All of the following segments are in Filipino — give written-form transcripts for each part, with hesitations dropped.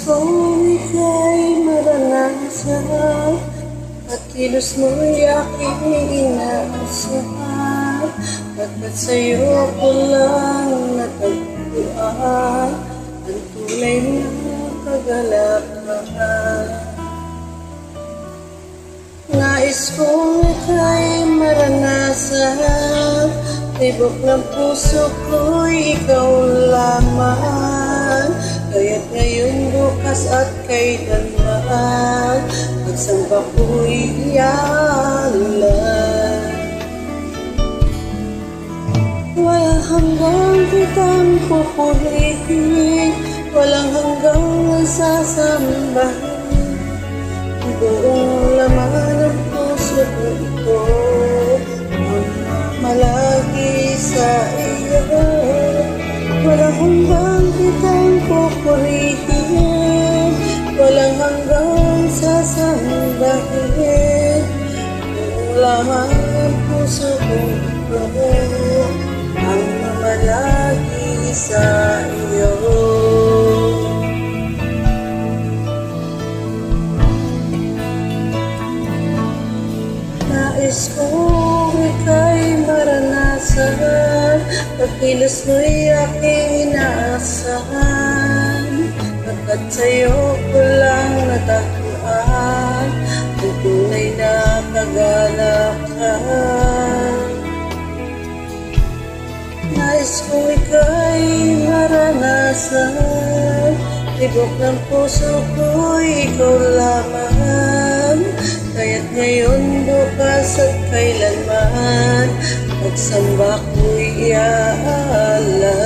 kong ika'y maranasan at kilos mo'y aking inaasahan, pagkat sa'yo ko lang natagpuan ang tunay na kagalakan. Nais kong ika'y maranasan, tibok ng puso ko'y ikaw lamang. Kaya't ngayon, bukas at kailanman, magsamba ko'y iyalan. Walang hanggang kitang pupurihin, walang hanggang sasambahin. Buong laman ng puso ko ito, malagi sa iyo. Walang hanggang kitang pupurihin, walang hanggang sasambahin. Buong laman ng puso ko ito, ang mamalagi sa iyo. Nais kong ika'y maranasan, pagkilos mo'y aking inaasahan, pagkat sa'yo ko lang natagpuan ang tunay na kagalakan. Nais kong ika'y maranasan, tibok ng puso ko'y ikaw lamang. Kaya't ngayon, bukas at kailanman, magsamba ko'y iaalan.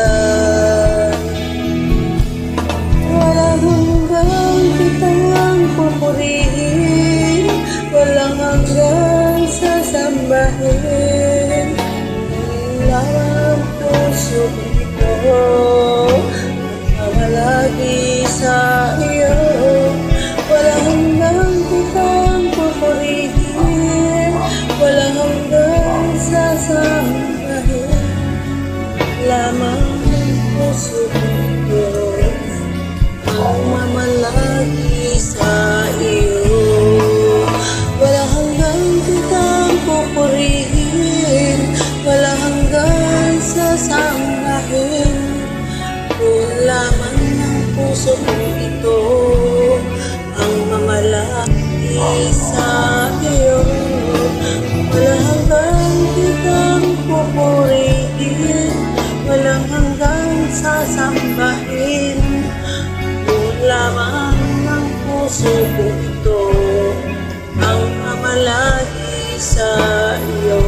Walang hanggang kitang pupurihin, walang hanggang sasambahin. Ang puso ko mamalagi sa iyo. Walang hanggang kitang pupurihin, walang hanggang sasambahin. Lamang ang puso ko ang mamalagi sa iyo. Walang hanggang kitang pupurihin, walang hanggang sasambahin. Kung lamang ng puso ko ito, ang mamalagi sa iyo. Walang hanggang kitang pupurihin, walang hanggang sasambahin. Kung lamang ng puso ko ito, ang mamalagi sa iyo.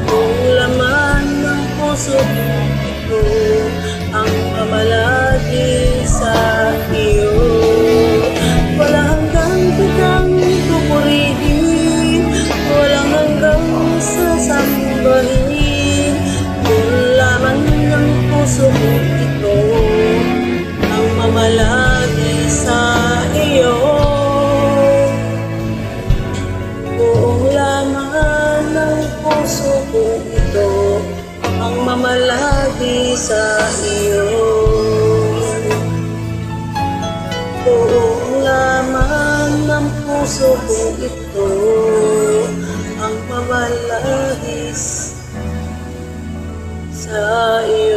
Kung laman ng puso ko, ang mamalagi sa iyo. Walang hanggang kitang pupurihin, walang hanggang sasambahin. Kung laman ng puso ko ito, ang mamalagi sa iyo. Puso ko ito, ang mamalagi sa iyo. Buong laman ng puso ko ito, ang mamalagi sa iyo.